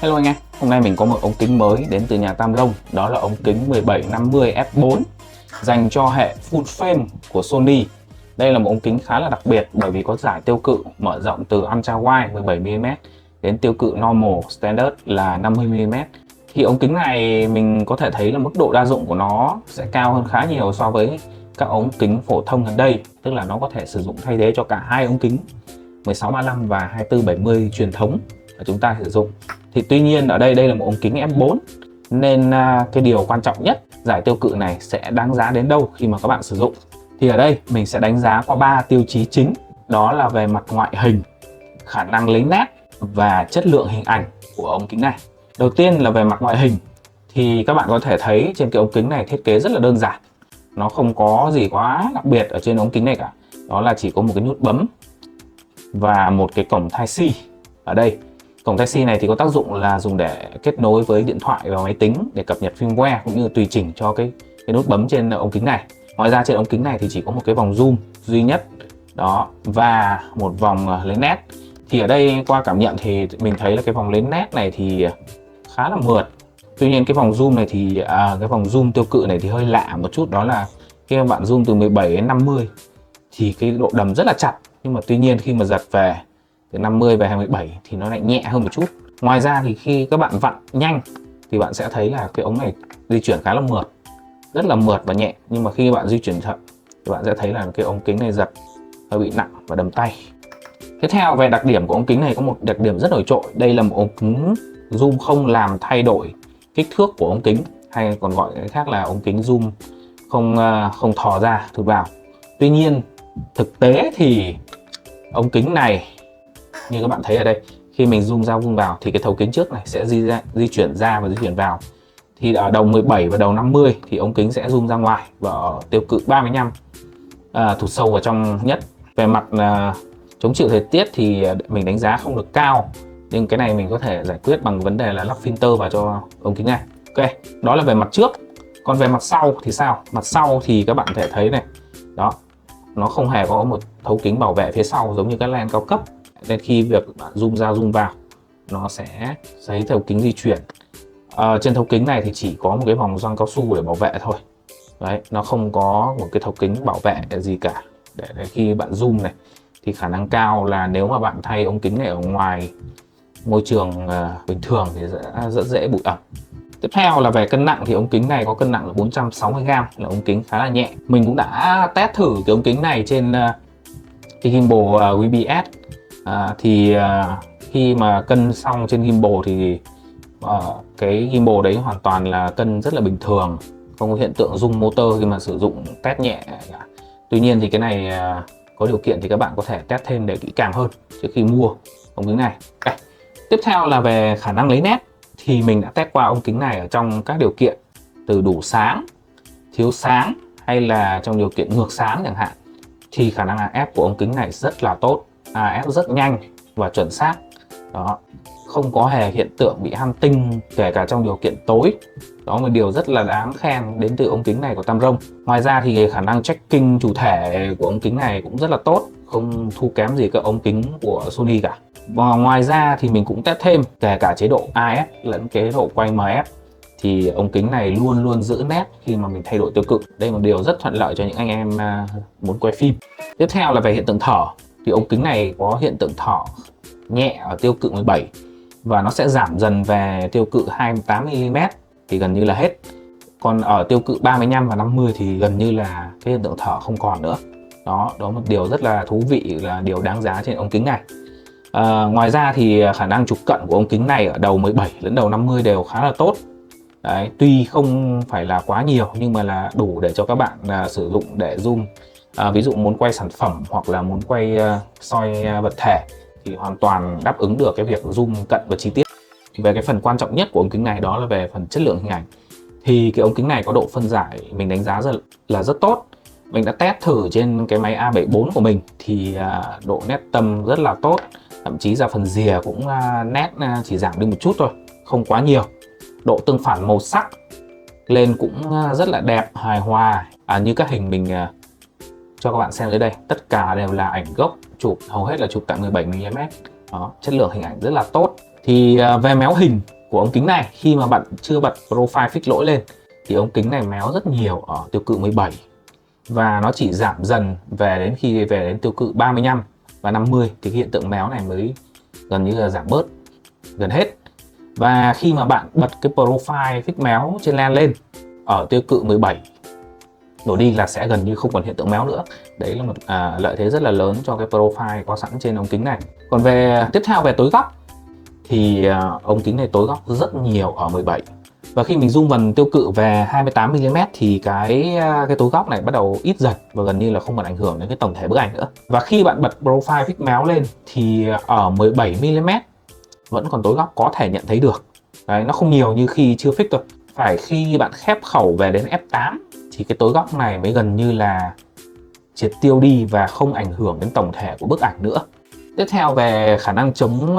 Hello anh em, hôm nay mình có một ống kính mới đến từ nhà Tamron, đó là ống kính 1750 f4 dành cho hệ full frame của Sony. Đây là một ống kính khá là đặc biệt bởi vì có giải tiêu cự mở rộng từ ultra wide 17mm đến tiêu cự normal standard là 50mm. Thì ống kính này mình có thể thấy là mức độ đa dụng của nó sẽ cao hơn khá nhiều so với các ống kính phổ thông gần đây, tức là nó có thể sử dụng thay thế cho cả hai ống kính 16-35 và 24-70 truyền thống mà chúng ta sử dụng. Thì tuy nhiên ở đây là một ống kính f4 nên cái điều quan trọng nhất, giải tiêu cự này sẽ đáng giá đến đâu khi mà các bạn sử dụng. Thì ở đây mình sẽ đánh giá qua 3 tiêu chí chính, đó là về mặt ngoại hình, khả năng lấy nét và chất lượng hình ảnh của ống kính này. Đầu tiên là về mặt ngoại hình, thì các bạn có thể thấy trên cái ống kính này thiết kế rất là đơn giản, nó không có gì quá đặc biệt ở trên ống kính này cả. Đó là chỉ có một cái nút bấm và một cái cổng Type-C ở đây. Cổng Type-C này thì có tác dụng là dùng để kết nối với điện thoại và máy tính để cập nhật firmware cũng như tùy chỉnh cho cái nút bấm trên ống kính này. Ngoài ra trên ống kính này thì chỉ có một cái vòng zoom duy nhất đó và một vòng lấy nét. Thì ở đây qua cảm nhận thì mình thấy là cái vòng lấy nét này thì khá là mượt. Tuy nhiên cái vòng zoom này thì cái vòng zoom tiêu cự này thì hơi lạ một chút, đó là khi bạn zoom từ 17 đến 50 thì cái độ đầm rất là chặt, nhưng mà tuy nhiên khi mà giật về từ 50 về 27 thì nó lại nhẹ hơn một chút. Ngoài ra thì khi các bạn vặn nhanh thì bạn sẽ thấy là cái ống này di chuyển khá là mượt, rất là mượt và nhẹ, nhưng mà khi bạn di chuyển chậm thì bạn sẽ thấy là cái ống kính này giật hơi bị nặng và đầm tay. Tiếp theo về đặc điểm của ống kính này có một đặc điểm rất nổi trội, đây là một ống kính zoom không làm thay đổi kích thước của ống kính, hay còn gọi cái khác là ống kính zoom không thò ra thụt vào. Tuy nhiên thực tế thì ống kính này như các bạn thấy ở đây, khi mình zoom ra zoom vào thì cái thấu kính trước này sẽ di chuyển ra và di chuyển vào. Thì ở đầu 17 và đầu 50 thì ống kính sẽ zoom ra ngoài, và ở tiêu cự 35 thụt sâu vào trong nhất. Về mặt chống chịu thời tiết thì mình đánh giá không được cao, nhưng cái này mình có thể giải quyết bằng vấn đề là lắp filter vào cho ống kính này. Ok, đó là về mặt trước. Còn về mặt sau thì sao? Mặt sau thì các bạn có thể thấy này, đó, nó không hề có một thấu kính bảo vệ phía sau giống như các lens cao cấp, nên khi việc bạn zoom ra zoom vào nó sẽ thấy thấu kính di chuyển. Trên thấu kính này thì chỉ có một cái vòng gioăng cao su để bảo vệ thôi. Đấy, nó không có một cái thấu kính bảo vệ gì cả, để khi bạn zoom này thì khả năng cao là nếu mà bạn thay ống kính này ở ngoài môi trường bình thường thì sẽ rất dễ bụi ẩm. Tiếp theo là về cân nặng, thì ống kính này có cân nặng là 460g, là ống kính khá là nhẹ. Mình cũng đã test thử cái ống kính này trên cái gimbal VBS. Khi mà cân xong trên gimbal thì cái gimbal đấy hoàn toàn là cân rất là bình thường, không có hiện tượng rung motor khi mà sử dụng test nhẹ. Tuy nhiên thì cái này có điều kiện thì các bạn có thể test thêm để kỹ càng hơn trước khi mua ống kính này. Okay. Tiếp theo là về khả năng lấy nét, thì mình đã test qua ống kính này ở trong các điều kiện từ đủ sáng, thiếu sáng hay là trong điều kiện ngược sáng chẳng hạn, thì khả năng AF của ống kính này rất là tốt, AF rất nhanh và chuẩn xác. Đó, không có hề hiện tượng bị ham tinh kể cả trong điều kiện tối. Đó là một điều rất là đáng khen đến từ ống kính này của Tamron. Ngoài ra thì khả năng tracking chủ thể của ống kính này cũng rất là tốt, không thua kém gì các ống kính của Sony cả. Và ngoài ra thì mình cũng test thêm kể cả chế độ AF lẫn chế độ quay MF, thì ống kính này luôn luôn giữ nét khi mà mình thay đổi tiêu cự. Đây là một điều rất thuận lợi cho những anh em muốn quay phim. Tiếp theo là về hiện tượng thở, thì ống kính này có hiện tượng thở nhẹ ở tiêu cự 17 và nó sẽ giảm dần về tiêu cự 28mm thì gần như là hết. Còn ở tiêu cự 35 và 50 thì gần như là cái hiện tượng thở không còn nữa. Đó là một điều rất là thú vị, là điều đáng giá trên ống kính này. Ngoài ra thì khả năng chụp cận của ống kính này ở đầu 17 lẫn đầu 50 đều khá là tốt. Đấy, tuy không phải là quá nhiều nhưng mà là đủ để cho các bạn sử dụng để zoom. Ví dụ muốn quay sản phẩm hoặc là muốn quay soi vật thể thì hoàn toàn đáp ứng được cái việc zoom cận và chi tiết. Về cái phần quan trọng nhất của ống kính này, đó là về phần chất lượng hình ảnh, thì cái ống kính này có độ phân giải mình đánh giá rất tốt. Mình đã test thử trên cái máy A74 của mình thì độ nét tâm rất là tốt, thậm chí ra phần rìa cũng nét chỉ giảm đi một chút thôi, không quá nhiều. Độ tương phản màu sắc lên cũng rất là đẹp, hài hòa. Như các hình mình cho các bạn xem dưới đây, tất cả đều là ảnh gốc, chụp hầu hết là chụp tại 17mm. Đó, chất lượng hình ảnh rất là tốt. Thì về méo hình của ống kính này, khi mà bạn chưa bật profile fix lỗi lên thì ống kính này méo rất nhiều ở tiêu cự 17, và nó chỉ giảm dần về đến khi về đến tiêu cự 35 và 50 thì cái hiện tượng méo này mới gần như là giảm bớt gần hết. Và khi mà bạn bật cái profile fix méo trên lens lên ở tiêu cự 17 đổ đi là sẽ gần như không còn hiện tượng méo nữa. Đấy là một lợi thế rất là lớn cho cái profile có sẵn trên ống kính này. Còn tiếp theo về tối góc thì ống kính này tối góc rất nhiều ở 17. Và khi mình zoom vào tiêu cự về 28mm thì cái tối góc này bắt đầu ít dần và gần như là không còn ảnh hưởng đến cái tổng thể bức ảnh nữa. Và khi bạn bật profile fix méo lên thì ở 17mm vẫn còn tối góc có thể nhận thấy được. Đấy, nó không nhiều như khi chưa fix thôi. Phải khi bạn khép khẩu về đến f8 thì cái tối góc này mới gần như là triệt tiêu đi và không ảnh hưởng đến tổng thể của bức ảnh nữa. Tiếp theo về khả năng chống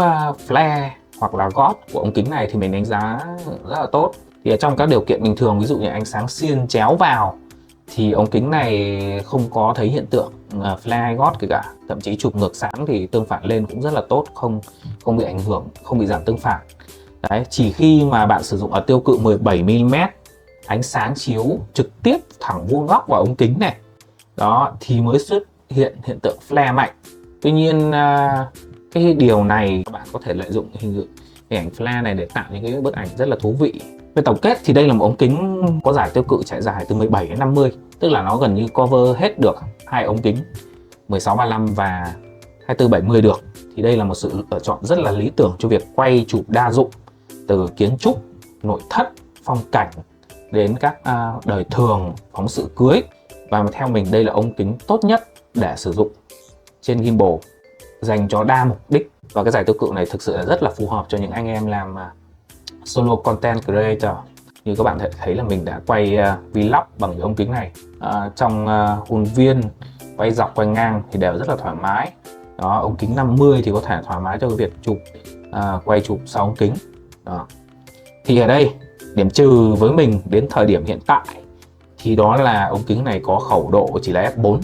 flare hoặc là gót của ống kính này thì mình đánh giá rất là tốt. Thì ở trong các điều kiện bình thường, ví dụ như ánh sáng xiên chéo vào thì ống kính này không có thấy hiện tượng flare hay gót kể cả. Thậm chí chụp ngược sáng thì tương phản lên cũng rất là tốt, không bị ảnh hưởng, không bị giảm tương phản. Đấy, chỉ khi mà bạn sử dụng ở tiêu cự 17mm, ánh sáng chiếu trực tiếp thẳng vuông góc vào ống kính này đó thì mới xuất hiện hiện tượng flare mạnh. Tuy nhiên cái điều này các bạn có thể lợi dụng hình ảnh flare này để tạo những cái bức ảnh rất là thú vị. Về tổng kết thì đây là một ống kính có giải tiêu cự trải dài từ 17 đến 50, tức là nó gần như cover hết được hai ống kính 16-35 và 24-70 được. Thì đây là một sự lựa chọn rất là lý tưởng cho việc quay chụp đa dụng, từ kiến trúc, nội thất, phong cảnh đến các đời thường, phóng sự cưới. Và theo mình đây là ống kính tốt nhất để sử dụng trên gimbal dành cho đa mục đích. Và cái giải tiêu cự này thực sự là rất là phù hợp cho những anh em làm solo content creator. Như các bạn thấy là mình đã quay vlog bằng cái ống kính này trong khuôn viên, quay dọc quay ngang thì đều rất là thoải mái. Đó, ống kính 50 thì có thể thoải mái cho cái việc chụp quay chụp sau ống kính. Đó. Thì ở đây điểm trừ với mình đến thời điểm hiện tại thì đó là ống kính này có khẩu độ chỉ là f4.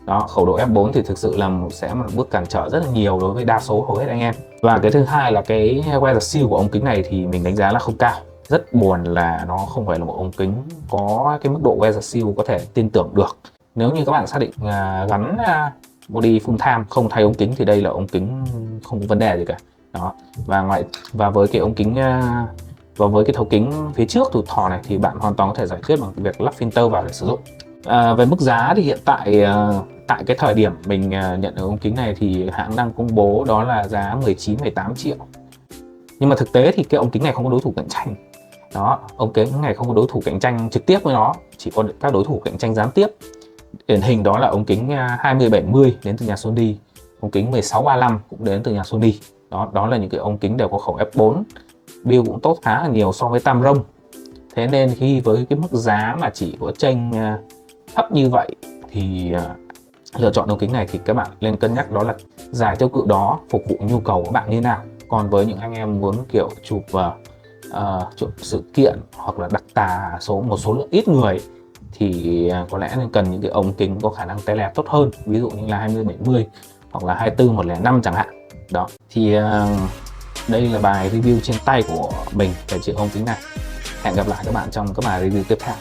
Đó, khẩu độ f4 thì thực sự là sẽ một bước cản trở rất là nhiều đối với đa số hầu hết anh em. Và cái thứ hai là cái weather seal của ống kính này thì mình đánh giá là không cao. Rất buồn là nó không phải là một ống kính có cái mức độ weather seal có thể tin tưởng được. Nếu như các bạn xác định gắn body full time không thay ống kính thì đây là ống kính không có vấn đề gì cả. Đó. Và với cái ống kính và với cái thấu kính phía trước thủ thò này thì bạn hoàn toàn có thể giải quyết bằng việc lắp filter vào để sử dụng. Về mức giá thì hiện tại tại cái thời điểm mình nhận được ống kính này thì hãng đang công bố đó là giá 19-18 triệu. Nhưng mà thực tế thì cái ống kính này không có đối thủ cạnh tranh. Đó, ống kính này không có đối thủ cạnh tranh trực tiếp với nó, chỉ có các đối thủ cạnh tranh gián tiếp. Điển hình đó là ống kính 20-70 đến từ nhà Sony, ống kính 16-35 cũng đến từ nhà Sony. Đó là những cái ống kính đều có khẩu f4, build cũng tốt khá là nhiều so với Tamron. Thế nên khi với cái mức giá mà chỉ có chênh thấp như vậy thì lựa chọn ống kính này thì các bạn nên cân nhắc đó là giải tiêu cự đó phục vụ nhu cầu của bạn như nào. Còn với những anh em muốn kiểu chụp sự kiện hoặc là đặc tả một số lượng ít người thì có lẽ nên cần những cái ống kính có khả năng tele tốt hơn, ví dụ như là 20-70 hoặc là 24-105 chẳng hạn. Đó thì đây là bài review trên tay của mình về chiếc ống kính này. Hẹn gặp lại các bạn trong các bài review tiếp theo.